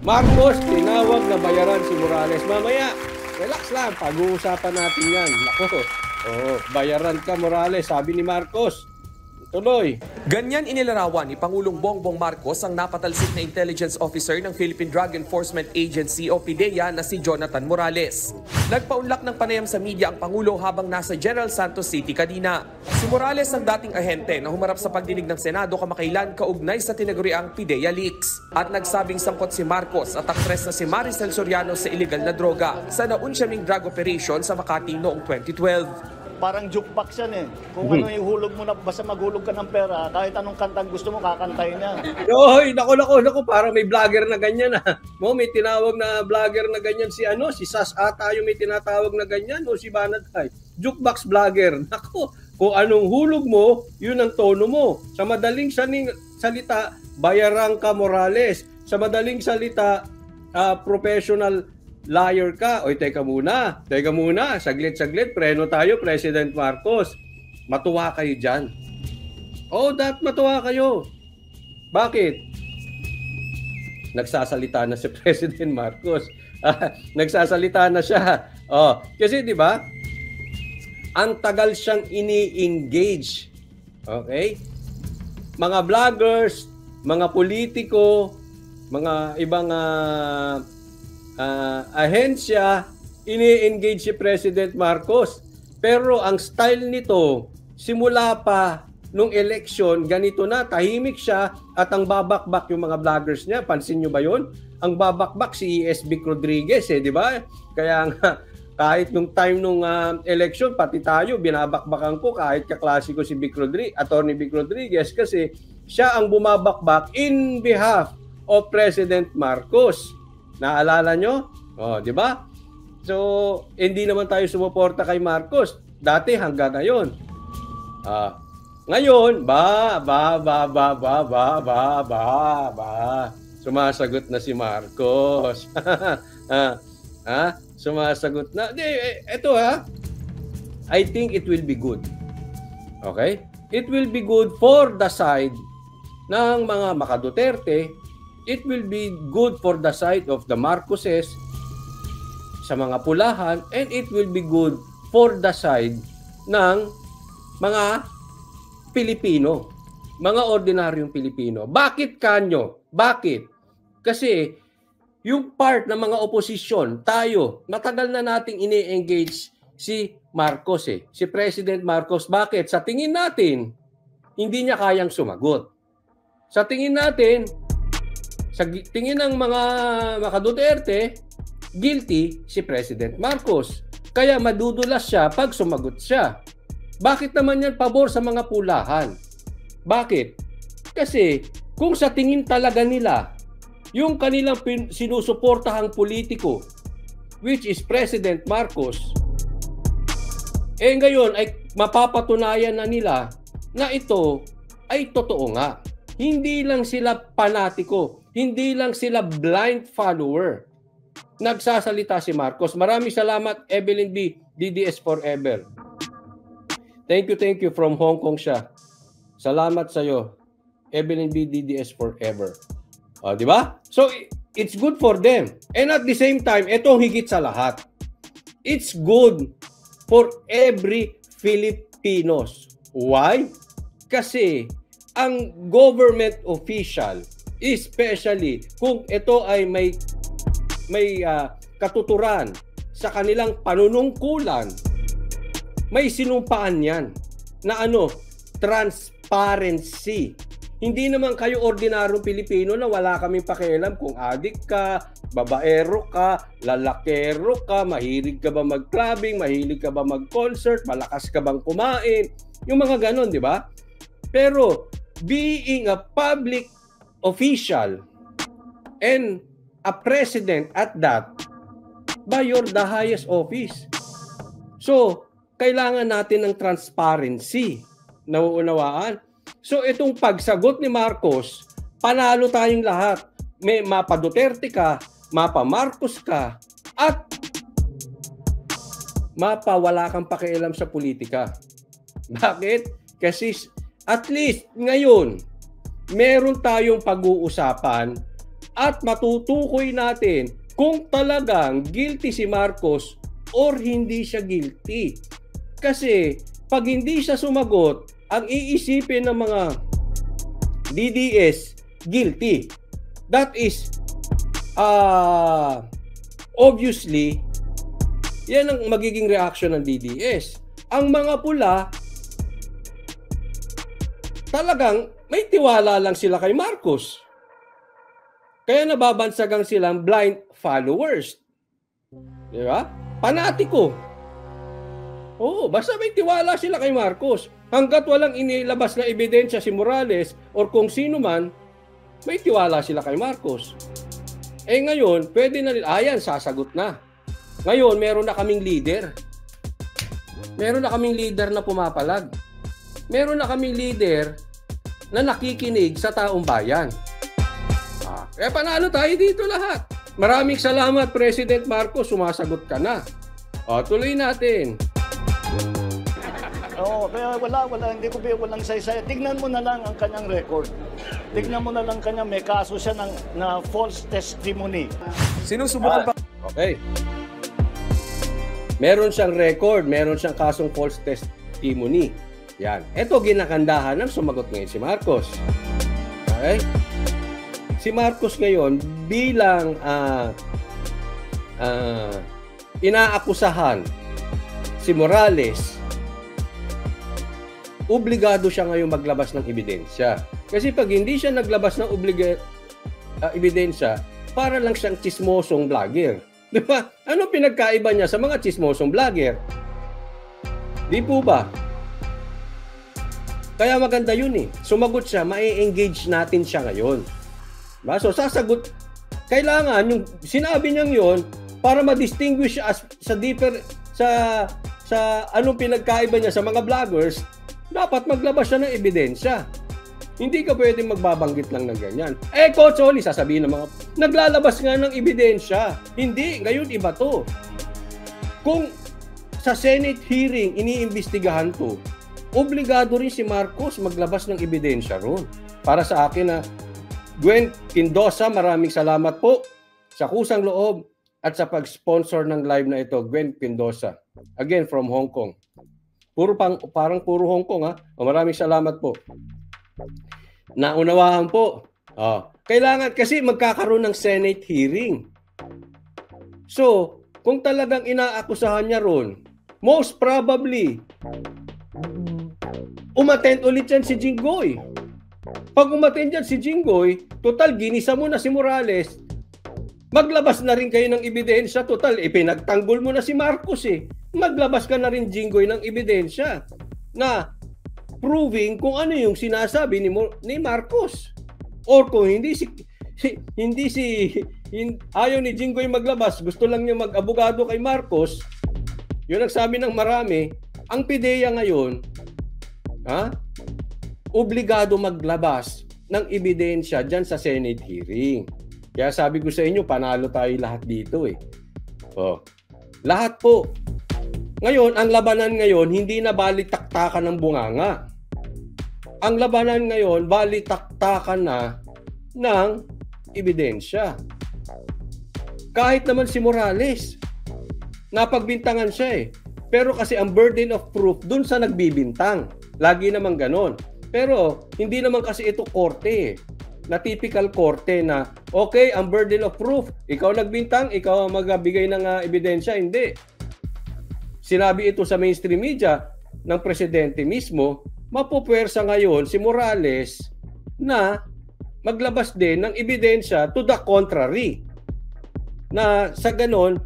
Marcos, tinawag na bayaran si Morales. Mamaya, relax lang, pag-uusapan natin yan. Nako, bayaran ka Morales, sabi ni Marcos. Tuloy. Ganyan inilarawan ni Pangulong Bongbong Marcos ang napatalsik na intelligence officer ng Philippine Drug Enforcement Agency o PDEA na si Jonathan Morales. Nagpaunlak ng panayam sa media ang Pangulo habang nasa General Santos City kanina. Si Morales ang dating ahente na humarap sa pagdinig ng Senado kamakailan kaugnay sa tinaguriang PDEA leaks. At nagsabing sangkot si Marcos at aktres na si Maricel Soriano sa illegal na droga sa naunsyaming drug operation sa Makati noong 2012. Parang jukebox yan eh. Kung ano yung hulog mo na, basta maghulog ka ng pera, kahit anong kantang gusto mo, kakantayin niya. Oy, nako, parang may vlogger na ganyan ah. May tinawag na vlogger na ganyan si Sas ata yung may tinatawag na ganyan o si Banatay. Jukebox vlogger. Nako, kung anong hulog mo, yun ang tono mo. Sa madaling salita, bayaran ka Morales. Sa madaling salita, professional liar ka. Oy, teka muna, saglit, preno tayo, President Marcos. Matuwa kayo dyan. Matuwa kayo. Bakit? Nagsasalita na si President Marcos. Nagsasalita na siya. Kasi di ba, ang tagal siyang ini-engage. Okay? Mga vloggers, mga politiko, mga ibang ahensya, ini-engage si President Marcos. Pero ang style nito, simula pa nung election, ganito na, tahimik siya at ang babakbak yung mga vloggers niya. Pansin nyo ba yun? Ang babakbak si Vic Rodriguez, di ba? Kaya nga, kahit nung time nung election, pati tayo, binabakbakan ko kahit kaklase ko si Attorney Vic Rodriguez kasi siya ang bumabakbak in behalf of President Marcos. Naalala nyo? Di ba? So, hindi naman tayo sumuporta kay Marcos. Dati hanggang ngayon. Ngayon, sumasagot na si Marcos. Sumasagot na. Ito I think it will be good. Okay? It will be good for the side ng mga Duterte. It will be good for the side of the Marcoses sa mga pulahan, and it will be good for the side ng mga Pilipino, mga ordinaryong Pilipino. Bakit kanyo? Bakit? Kasi yung part ng mga oposisyon, tayo, matagal na nating ini-engage si Marcos si President Marcos. Bakit? Sa tingin natin, hindi niya kayang sumagot. Sa tingin natin, sa tingin ng mga Duterte, guilty si President Marcos. Kaya madudulas siya pag sumagot siya. Bakit naman yan pabor sa mga pulahan? Bakit? Kasi kung sa tingin talaga nila, yung kanilang sinusuportahang politiko, which is President Marcos, ngayon ay mapapatunayan na nila na ito ay totoo nga. Hindi lang sila panatiko. Hindi lang sila blind follower. Nagsasalita si Marcos. Maraming salamat, Evelyn B. DDS Forever. Thank you from Hong Kong siya. Salamat sa iyo, Evelyn B. DDS Forever. Di ba? So, it's good for them. And at the same time, itong higit sa lahat, it's good for every Filipinos. Why? Kasi ang government official, especially kung ito ay may katuturan sa kanilang panunungkulan, may sinumpaan yan na transparency. Hindi naman kayo ordinaryong Pilipino na wala kaming pakialam kung adik ka, babaero ka, lalakero ka, mahilig ka ba mag-clubbing, mahilig ka ba mag-concert, malakas ka bang kumain, yung mga ganon, di ba? Pero being a public official and a president at that, you're the highest office. So, kailangan natin ng transparency. Nauunawaan? So, itong pagsagot ni Marcos, panalo tayong lahat. May mapa Duterte ka, mapa Marcos ka, at mapa wala kang pakialam sa politika. Bakit? Kasi at least ngayon, meron tayong pag-uusapan at matutukoy natin kung talagang guilty si Marcos or hindi siya guilty. Kasi pag hindi siya sumagot, ang iisipin ng mga DDS, guilty. That is, obviously, yan ang magiging reaction ng DDS. Ang mga pula, talagang may tiwala lang sila kay Marcos. Kaya nababansagang silang blind followers. Di ba? Panatiko. Oo, basta may tiwala sila kay Marcos. Hanggat walang inilabas na ebidensya si Morales or kung sino man, may tiwala sila kay Marcos. Eh ngayon, pwede na rin, ayan, sasagot na. Ngayon, meron na kaming leader. Meron na kaming leader na pumapalag. Meron na kaming leader na nakikinig sa taong bayan. Kaya panalo tayo dito lahat. Maraming salamat, President Marcos. Sumasagot ka na. Tuloy natin. Oo, kaya hindi ko walang saysay. Tignan mo na lang ang kanyang record. Tignan mo na lang kanya, may kaso siya na false testimony. Sinusubukan pa. Okay. Meron siyang record, meron siyang kasong false testimony. Yan. Ito ginakandahan ng sumagot ngayon si Marcos. Okay? Si Marcos ngayon bilang inaakusahan si Morales, obligado siya ngayon maglabas ng ebidensya. Kasi pag hindi siya naglabas ng ebidensya, para lang siyang chismosong vlogger. Di ba? Ano pinagkaiba niya sa mga chismosong vlogger? Di po ba? Kaya maganda yun eh. Sumagot siya, ma-engage natin siya ngayon. Diba? So sasagot, kailangan yung sinabi niyang yun para ma-distinguish sa anong pinagkaiba niya sa mga vloggers, dapat maglabas siya ng ebidensya. Hindi ka pwedeng magbabanggit lang ng ganyan. Coach Oli, sasabihin ng mga, naglalabas nga ng ebidensya. Hindi, ngayon iba to. Kung sa Senate hearing, iniimbestigahan to, obligado rin si Marcos maglabas ng ebidensya ron. Para sa akin na, Gwen Quindosa, maraming salamat po sa kusang loob at sa pag-sponsor ng live na ito, Gwen Quindosa. Again, from Hong Kong. Parang puro Hong Kong, ha? Maraming salamat po. Naunawaan po. Kailangan kasi magkakaroon ng Senate hearing. So, kung talagang inaakusahan niya ron, most probably, umattend ulit yan si Jinggoy. Pag umattend yan si Jinggoy, total, ginisa mo na si Morales, maglabas na rin kayo ng ebidensya. Total, pinagtanggol mo na si Marcos eh. Maglabas ka na rin, Jinggoy, ng ebidensya na proving kung ano yung sinasabi ni Marcos. Or kung ayaw ni Jinggoy maglabas, gusto lang niya mag-abogado kay Marcos, yun ang sabi ng marami, ang PIDEA ngayon, obligado maglabas ng ebidensya dyan sa Senate hearing. Kaya sabi ko sa inyo, panalo tayo lahat dito eh. Lahat po. Ngayon, ang labanan ngayon, hindi na balitaktakan ng bunganga. Ang labanan ngayon, balitaktakan na ng ebidensya. Kahit naman si Morales, napagbintangan siya eh. Pero kasi ang burden of proof dun sa nagbibintang. Lagi naman ganon. Pero hindi naman kasi ito korte eh. Na typical korte na, okay, ang burden of proof, ikaw nagbintang, ikaw ang magbigay ng ebidensya. Hindi. Sinabi ito sa mainstream media ng presidente mismo, mapupwersa ngayon si Morales na maglabas din ng ebidensya to the contrary. Na sa ganon,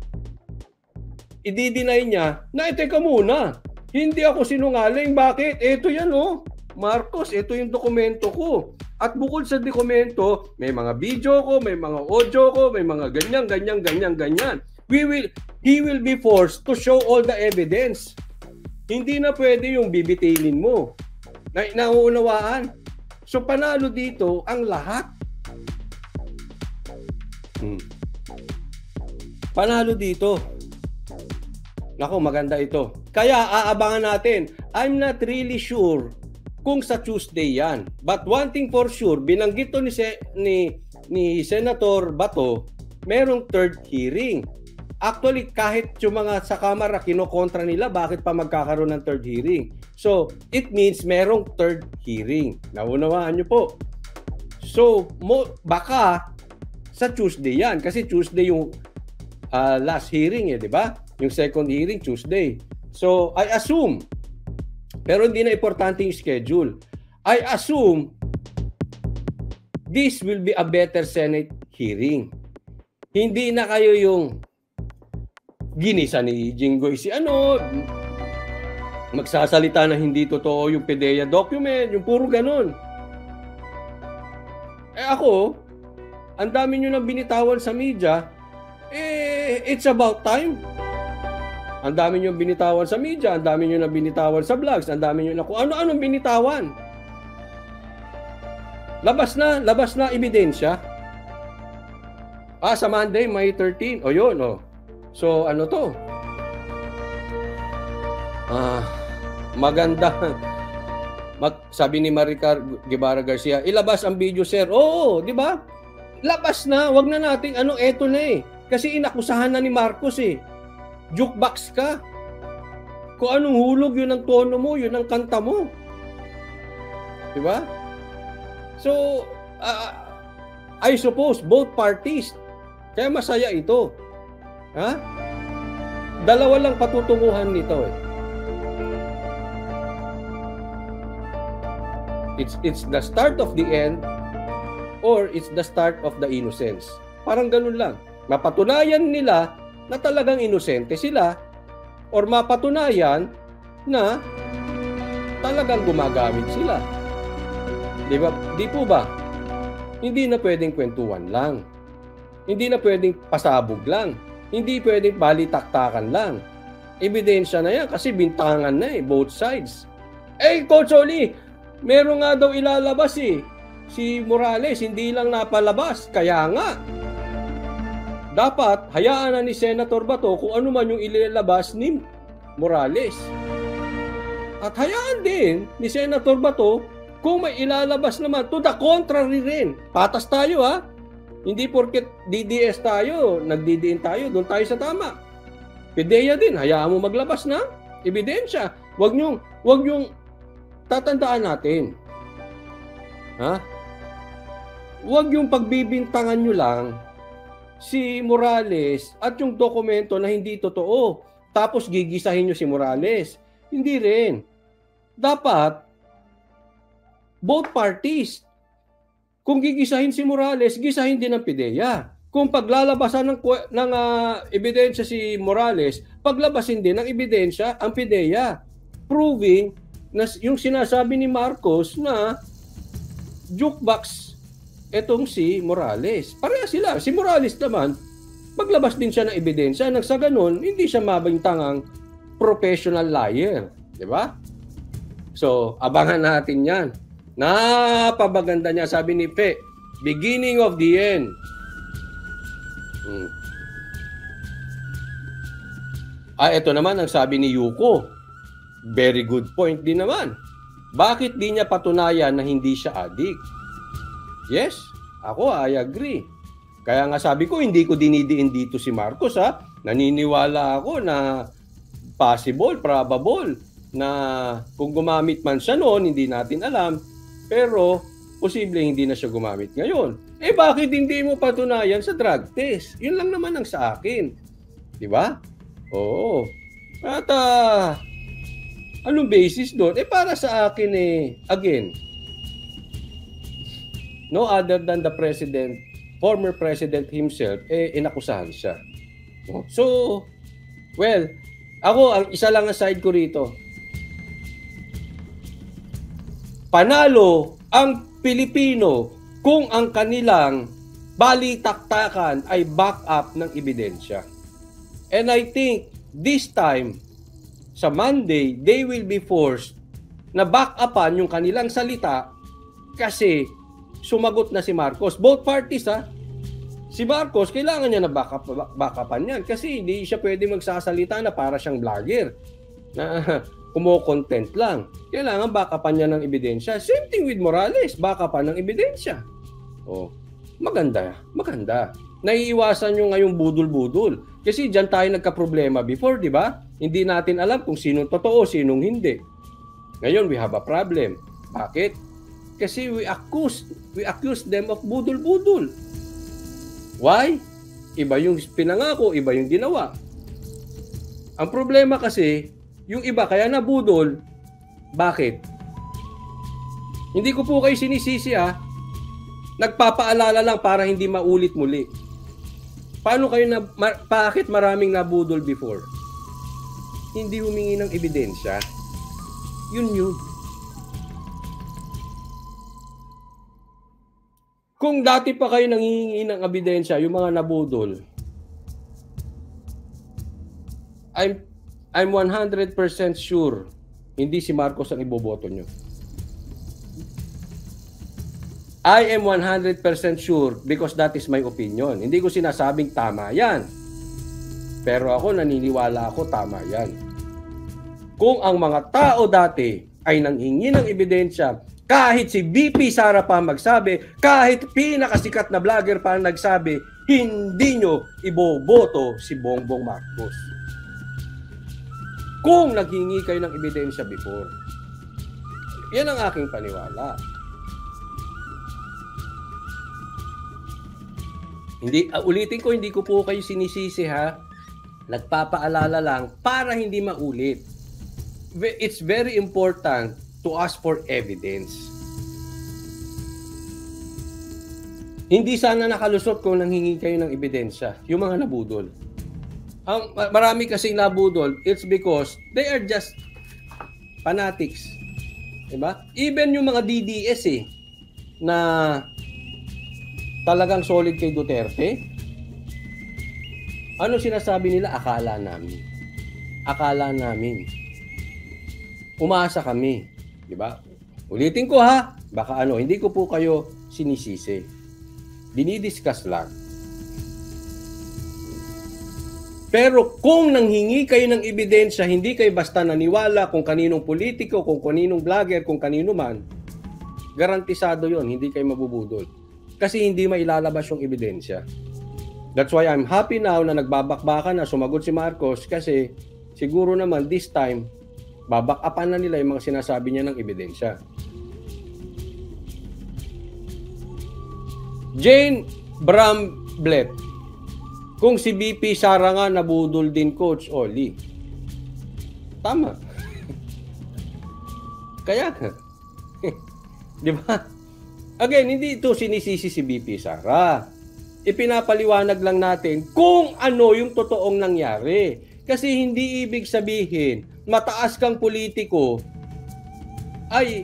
i-deny niya na teka muna, hindi ako sinungaling. Bakit? Ito yan Marcos, ito yung dokumento ko. At bukod sa dokumento, may mga video ko, may mga audio ko, may mga ganyan. He will be forced to show all the evidence. Hindi na pwede yung bibitilin mo. Nauunawaan. So panalo dito ang lahat. Panalo dito. Nako, maganda ito. Kaya aabangan natin. I'm not really sure kung sa Tuesday yan. But one thing for sure, binanggit to ni ni Senator Bato, merong third hearing. Actually, kahit yung mga sa Kamara kinokontra nila, bakit pa magkakaroon ng third hearing? So, it means merong third hearing. Naunawaan nyo po. So, baka sa Tuesday yan. Kasi Tuesday yung last hearing di ba? Yung second hearing, Tuesday. So, I assume, pero hindi na importante yung schedule. I assume, this will be a better Senate hearing. Hindi na kayo yung ginisa ni Jinggoy magsasalita na hindi totoo yung PDEA document, yung puro ganun. Ako, ang dami nyo nang binitawan sa media, it's about time. Ang dami nyo binitawan sa media, ang dami nyo nang binitawan sa vlogs, ang dami nyo na kung ano-anong binitawan. Labas na ebidensya. Sa Monday, May 13. O yun, So, ano to? Maganda. Sabi ni Maricar Guevara Garcia, ilabas ang video, sir. Oo, di ba? Labas na. Wag na natin, eto na Kasi inakusahan na ni Marcos Jukebox ka. Kung anong hulog, yun ang tono mo, yun ang kanta mo. Di ba? So, I suppose both parties, kaya masaya ito. Dalawa lang patutunguhan nito It's the start of the end or it's the start of the innocence. Parang ganun lang. Mapatunayan nila na talagang inosente sila or mapatunayan na talagang gumagamit sila. Di ba? Di po ba? Hindi na pwedeng kwentuhan lang. Hindi na pwedeng pasabog lang. Hindi pwedeng balitaktakan lang. Ebidensya na yan kasi bintangan na both sides. Coach Oli, meron nga daw ilalabas si Morales, hindi lang napalabas. Kaya nga, dapat hayaan na ni Senator Bato kung ano man yung ilalabas ni Morales. At hayaan din ni Senator Bato kung may ilalabas naman to the contrary rin. Patas tayo Hindi porket DDS tayo, nagdidiin tayo, doon tayo sa tama. PDEA din, hayaan mo maglabas ng ebidensya. Huwag nyong tatandaan natin. Huwag yung pagbibintangan nyo lang si Morales at yung dokumento na hindi totoo. Tapos gigisahin nyo si Morales. Hindi rin. Dapat, both parties, kung gigisahin si Morales, gisahin din ng PDEA. Kung paglalabasan ng ebidensya si Morales, paglabasin din ng ebidensya ang PDEA. Proving na yung sinasabi ni Marcos na jukebox etong si Morales. Pareha sila. Si Morales naman, maglabas din siya ng ebidensya nang sa ganun, hindi siya mabintangang professional liar. Di ba? So, abangan natin yan. Napabaganda niya, sabi ni Pe, beginning of the end. Ito naman ang sabi ni Yuko. Very good point din naman. Bakit di niya patunayan na hindi siya addict? Yes, I agree. Kaya nga sabi ko, hindi ko dinidiin dito si Marcos Naniniwala ako na possible, probable, na kung gumamit man siya noon, hindi natin alam. Pero, posible hindi na siya gumamit ngayon. Bakit hindi mo patunayan sa drug test? Yun lang naman ang sa akin. Di ba? Oo. At, anong basis doon? Para sa akin again, no other than the president, former president himself, inakusahan siya. So, well, ako, ang isa lang ang side ko rito. Panalo ang Pilipino kung ang kanilang balitaktakan ay back up ng ebidensya. And I think this time, sa Monday, they will be forced na back upan yung kanilang salita kasi sumagot na si Marcos. Both parties Si Marcos, kailangan niya na back upan yan kasi hindi siya pwede magsasalita na para siyang vlogger na kumo-content lang. Kailangan back upan niya ng ebidensya. Same thing with Morales, back upan ng ebidensya. maganda. Naiiwasan nyo ngayong budol-budol. Kasi dyan tayo nagka-problema before, di ba? Hindi natin alam kung sinong totoo, sinong hindi. Ngayon, we have a problem. Bakit? Kasi we accuse them of budol-budol. Why? Iba yung pinangako, iba yung ginawa. Ang problema kasi, yung iba kaya nabudol, bakit? Hindi ko po kayo sinisisi ha. Nagpapaalala lang para hindi maulit muli. Paano kayo bakit maraming nabudol before? Hindi humingi ng ebidensya. Yun. Kung dati pa kayo nanghihingi ng ebidensya, yung mga nabudol, I'm 100% sure hindi si Marcos ang iboboto nyo. I am 100% sure because that is my opinion. Hindi ko sinasabing tama yan. Pero ako naniniwala ako tama yan. Kung ang mga tao dati ay nanghingi ng ebidensya, kahit si VP Sara pa magsabi, kahit pinakasikat na vlogger pa nagsabi, hindi nyo iboboto si Bongbong Marcos. Kung naghingi kayo ng ebidensya before. Yan ang aking paniwala. Ulitin ko, hindi ko po kayo sinisisi ha. Nagpapaalala lang para hindi maulit. It's very important to ask for evidence. Hindi sana nakalusot kung nanghingi kayo ng ebidensya, yung mga nabudol. Marami kasing nabudol, it's because they are just fanatics. Diba? Even yung mga DDS na talagang solid kay Duterte, ano sinasabi nila? Akala namin. Umasa kami. Diba? Ulitin ko ha, baka hindi ko po kayo sinisisi. Dinidiscuss lang. Pero kung nanghingi kayo ng ebidensya, hindi kayo basta naniwala kung kaninong politiko, kung kaninong vlogger, kung kanino man, garantisado yon, hindi kayo mabubudol. Kasi hindi mailalabas yung ebidensya. That's why I'm happy now na nagbabakbakan na sumagot si Marcos kasi siguro naman this time, babakapan na nila yung mga sinasabi niya ng ebidensya. Jane Bramblet, kung si BP Sara nga nabudol din, Coach Oli. Tama. Kaya nga. Di ba? Again, hindi ito sinisisi si BP Sara. Ipinapaliwanag lang natin kung ano yung totoong nangyari. Kasi hindi ibig sabihin, mataas kang politiko ay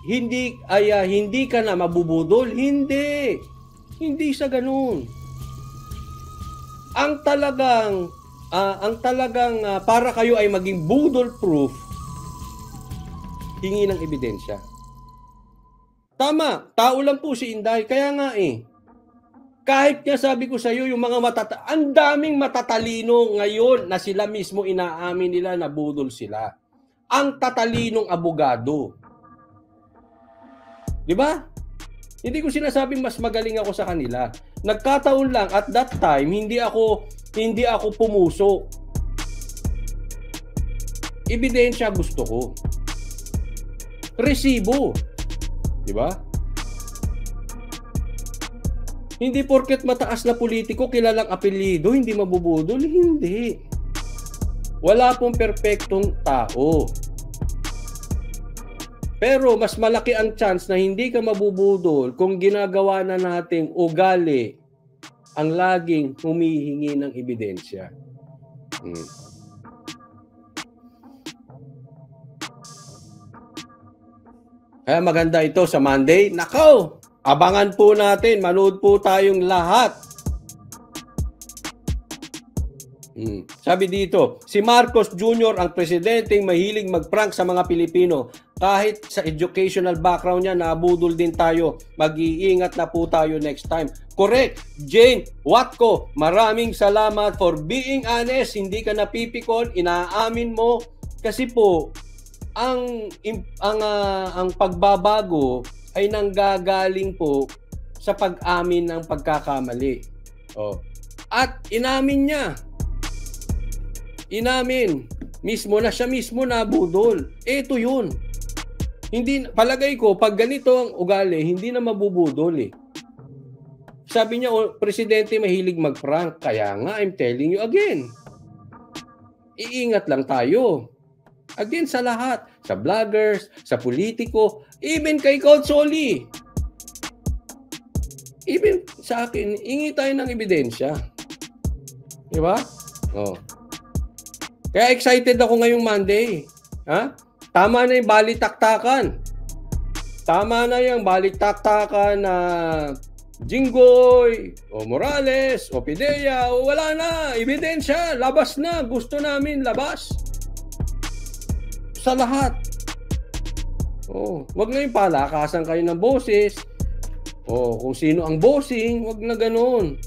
hindi ka na mabubudol. Hindi sa ganun. Ang talagang para kayo ay maging budol proof, hingi ng ebidensya. Tama, tao lang po si Inday. Kaya nga kahit nga sabi ko sa iyo, yung mga ang daming matatalino ngayon na sila mismo inaamin nila na budol sila. Ang tatalinong abogado. Di ba? Hindi ko sinasabing mas magaling ako sa kanila. Nagkataon lang at that time hindi ako pumuso. Ebidensya gusto ko. Resibo. Di ba? Hindi porket mataas na politiko, kilalang apelyido, hindi mabubudol. Hindi. Wala pong perpektong tao. Pero mas malaki ang chance na hindi ka mabubudol kung ginagawa na nating ugali ang laging humihingi ng ebidensya. Kaya maganda ito sa Monday. Nakaw! Abangan po natin. Manood po tayong lahat. Sabi dito, si Marcos Jr. ang presidenteng mahilig mag-prank sa mga Pilipino. Kahit sa educational background niya, nabudol din tayo. Mag-iingat na po tayo next time. Correct. Jane Watko, maraming salamat for being honest. Hindi ka napipikon, inaamin mo. Kasi po, ang pagbabago ay nanggagaling po sa pag-amin ng pagkakamali. At inamin niya. Inamin. Mismo na siya mismo nabudol. Ito yun. Hindi, palagay ko, pag ganito ang ugali, hindi na mabubudol eh. Sabi niya, presidente mahilig mag-prank. Kaya nga, I'm telling you again. Iingat lang tayo. Again, sa lahat. Sa vloggers, sa politiko, even kay Coach Solly. Even sa akin, ingi tayo ng ebidensya. Di ba? Kaya excited ako ngayong Monday. Ha? Tama na yung balitaktakan. Tama na yung balitaktakan na Jinggoy, o Morales, o Pidea, o wala na. Ebidensya, labas na. Gusto namin labas. Sa lahat. Wag na yung palakasan kayo ng boses. Kung sino ang bossing, wag na ganoon.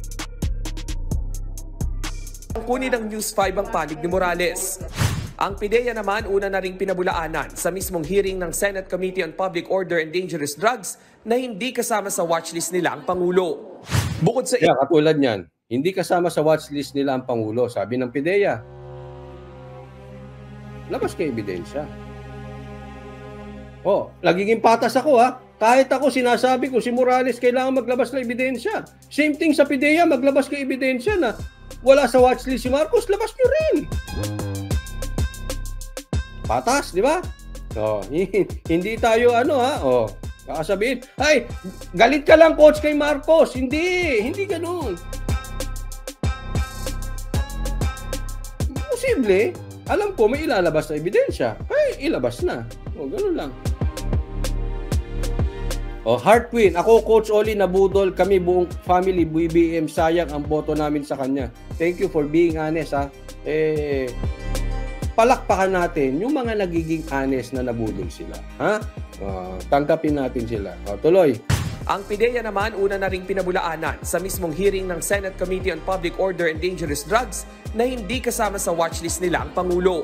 Kunin ng News 5 ang panig ni Morales. Ang PIDEA naman una na ring pinabulaanan sa mismong hearing ng Senate Committee on Public Order and Dangerous Drugs na hindi kasama sa watchlist nila ang Pangulo. Bukod sa katulad niyan, hindi kasama sa watchlist nila ang Pangulo, sabi ng PIDEA. Labas kay ebidensya. Nagiging patas ako ha. Kahit ako sinasabi ko si Morales kailangan maglabas ng ebidensya. Same thing sa PIDEA, maglabas kay ebidensya na wala sa watchlist si Marcos, labas nyo rin. Patas, di ba? Hindi tayo kakasabihin, ay, galit ka lang coach kay Marcos. Hindi ganoon. Posible, alam ko may ilalabas na ebidensya. Ay, ilabas na. Ganoon lang. Heart win. Ako, Coach Oli, nabudol. Kami, buong family, BBM, sayang ang boto namin sa kanya. Thank you for being honest, ha. Palakpakan natin yung mga nagiging honest na nabudol sila. Ha? Tanggapin natin sila. Tuloy. Ang PIDEA naman una na ring pinabulaanan sa mismong hearing ng Senate Committee on Public Order and Dangerous Drugs na hindi kasama sa watchlist nila ang Pangulo.